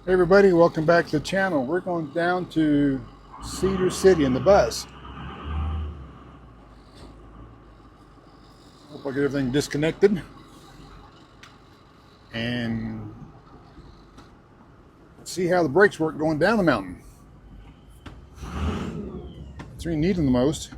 Hey everybody, welcome back to the channel. We're going down to Cedar City in the bus. Hope I get everything disconnected. And see how the brakes work going down the mountain. That's where you need them the most.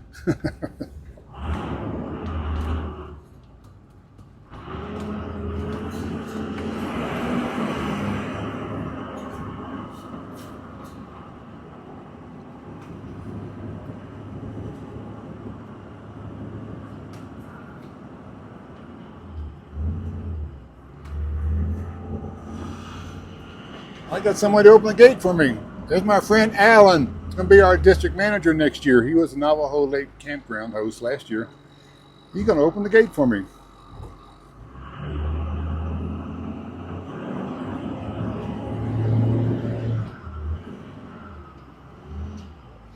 I got somebody to open the gate for me. There's my friend Alan. He's going to be our district manager next year. He was a Navajo Lake campground host last year. He's going to open the gate for me.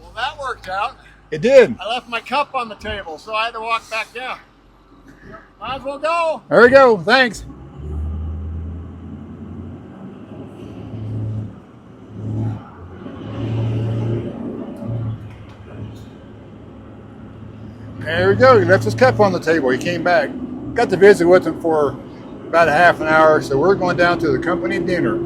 Well, that worked out. It did. I left my cup on the table, so I had to walk back down. Might as well go. There we go. Thanks. There we go. He left his cup on the table. He came back. Got to visit with him for about a half an hour, so we're going down to the company dinner.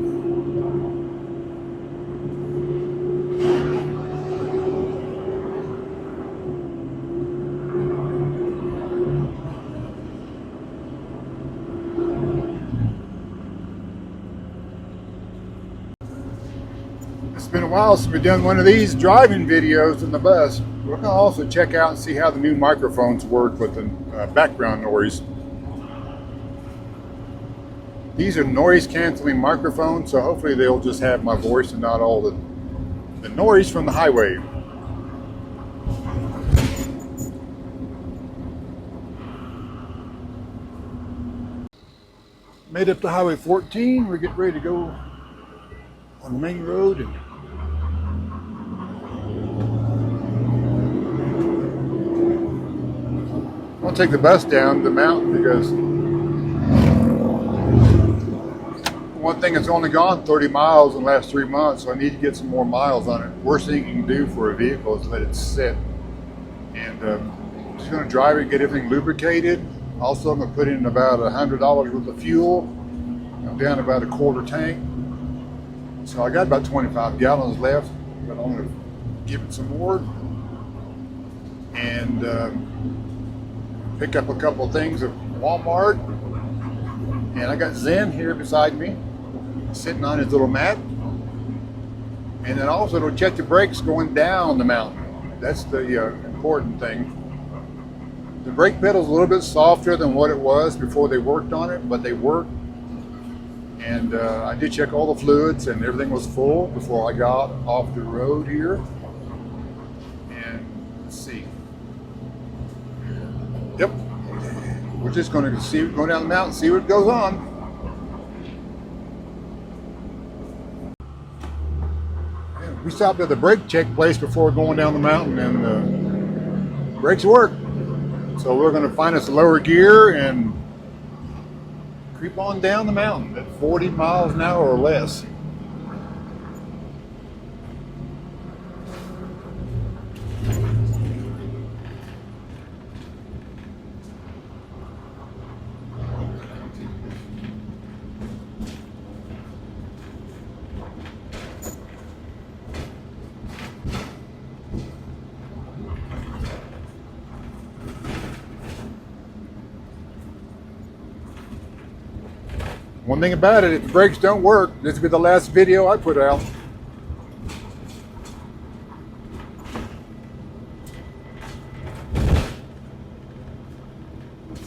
It's been a while since we've done one of these driving videos in the bus. We're going to also check out and see how the new microphones work with the background noise. These are noise canceling microphones, so hopefully they'll just have my voice and not all the noise from the highway. Made up to Highway 14. We're getting ready to go on the main road. And I'm going to take the bus down the mountain because one thing, it's only gone 30 miles in the last 3 months, so I need to get some more miles on it. Worst thing you can do for a vehicle is let it sit. And just going to drive it, get everything lubricated. Also, I'm going to put in about $100 worth of fuel. I'm down about a quarter tank. So I got about 25 gallons left, but I'm going to give it some more. And pick up a couple things at Walmart. And I got Zen here beside me, sitting on his little mat. And then also to check the brakes going down the mountain. That's the important thing. The brake pedal's a little bit softer than what it was before they worked on it, but they work. And I did check all the fluids and everything was full before I got off the road here. And let's see. Yep. We're just going to see, go down the mountain, see what goes on. We stopped at the brake check place before going down the mountain, and the brakes work. So we're going to find us a lower gear and creep on down the mountain at 40 miles an hour or less. One thing about it, if the brakes don't work, this will be the last video I put out.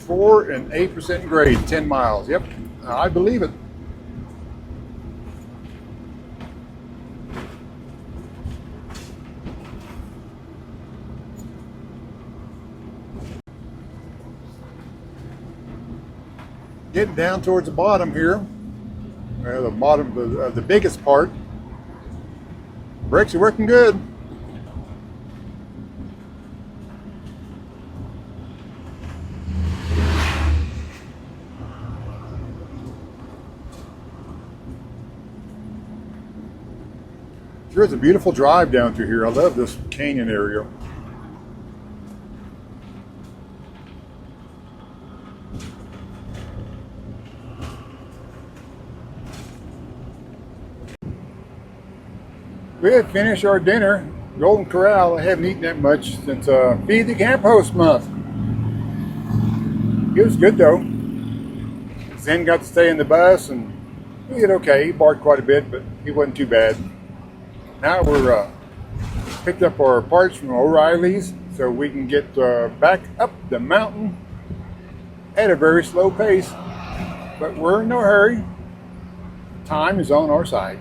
Four and 8% grade, 10 miles. Yep, I believe it. Getting down towards the bottom here, the bottom of the biggest part. Brakes are working good. Sure, it's a beautiful drive down through here. I love this canyon area. We had finished our dinner. Golden Corral. I haven't eaten that much since Feed the Camp Host month. It was good though. Zen got to stay in the bus and he did okay. He barked quite a bit, but he wasn't too bad. Now we're picked up our parts from O'Reilly's so we can get back up the mountain at a very slow pace. But we're in no hurry. Time is on our side.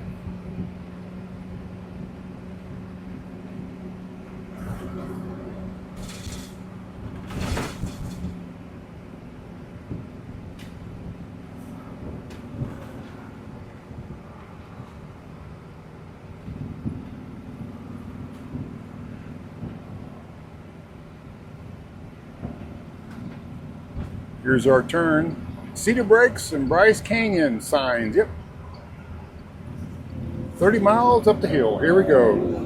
Here's our turn. Cedar Breaks and Bryce Canyon signs. Yep. 30 miles up the hill. Here we go.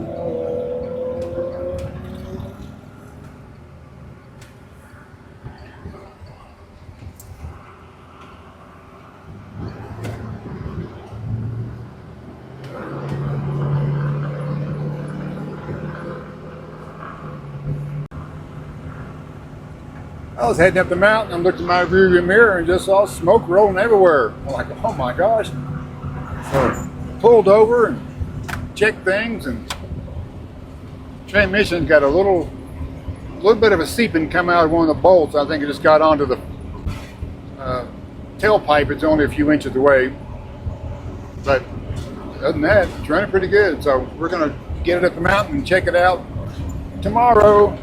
I was heading up the mountain and looked in my rearview mirror and just saw smoke rolling everywhere. I'm like, oh my gosh. So pulled over and checked things, and transmission's got a little bit of a seeping come out of one of the bolts. I think it just got onto the tailpipe. It's only a few inches away. But other than that, it's running pretty good. So we're going to get it up the mountain and check it out tomorrow.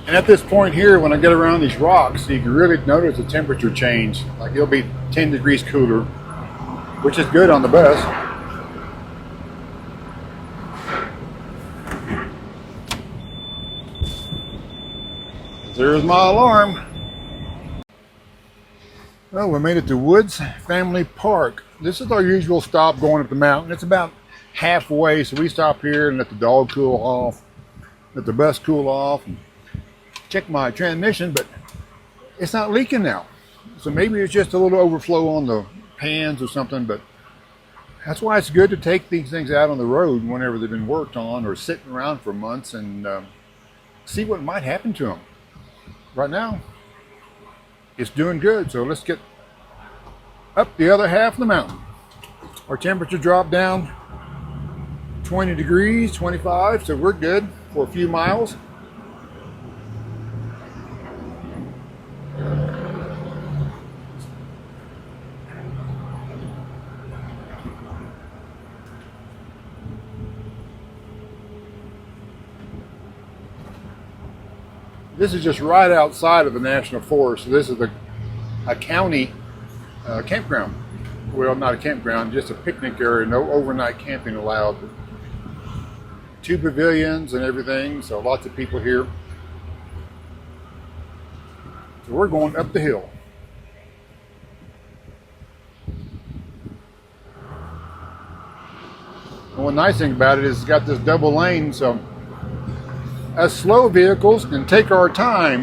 And at this point here, when I get around these rocks, you can really notice the temperature change. Like it'll be 10 degrees cooler, which is good on the bus. There's my alarm. Well, we made it to Woods Family Park. This is our usual stop going up the mountain. It's about halfway, so we stop here and let the dog cool off, let the bus cool off, and check my transmission, but it's not leaking now. So maybe it's just a little overflow on the pans or something, but that's why it's good to take these things out on the road whenever they've been worked on or sitting around for months and see what might happen to them. Right now, it's doing good, so let's get up the other half of the mountain. Our temperature dropped down 20 degrees, 25, so we're good for a few miles. This is just right outside of the National Forest. So this is a county campground. Well, not a campground, just a picnic area. No overnight camping allowed. 2 pavilions and everything, so lots of people here. So we're going up the hill. And one nice thing about it is it's got this double lane, so us slow vehicles can take our time.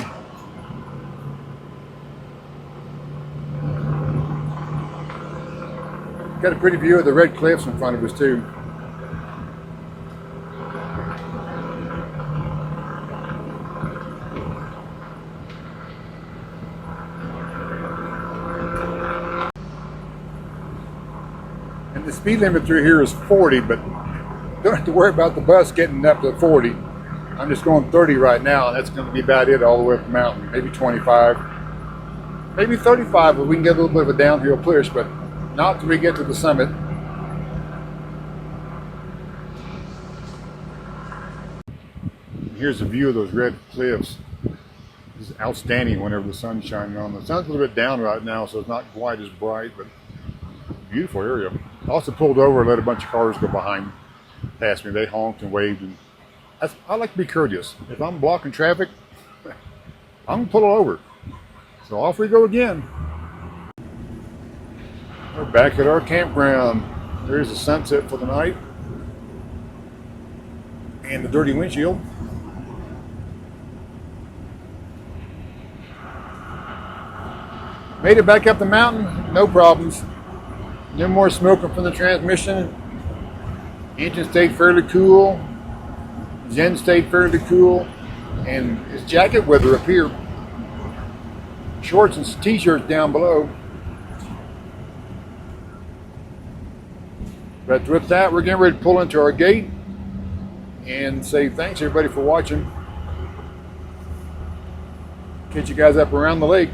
Got a pretty view of the red cliffs in front of us too. And the speed limit through here is 40, but don't have to worry about the bus getting up to 40. I'm just going 30 right now, and that's going to be about it all the way up the mountain. Maybe 25, maybe 35 if we can get a little bit of a downhill push, but not till we get to the summit. Here's a view of those red cliffs. This is outstanding whenever the sun's shining on them. The sun's a little bit down right now, so it's not quite as bright, but beautiful area. I also pulled over and let a bunch of cars go behind past me. They honked and waved, and I like to be courteous. If I'm blocking traffic, I'm going to pull it over. So So off we go again. We're back at our campground. There's the sunset for the night. And the dirty windshield. Made it back up the mountain, no problems. No more smoking from the transmission. Engine stayed fairly cool. Zen stayed fairly cool. And it's jacket weather up here. Shorts and t-shirts down below. But with that, we're getting ready to pull into our gate and say thanks everybody for watching. Catch you guys up around the lake.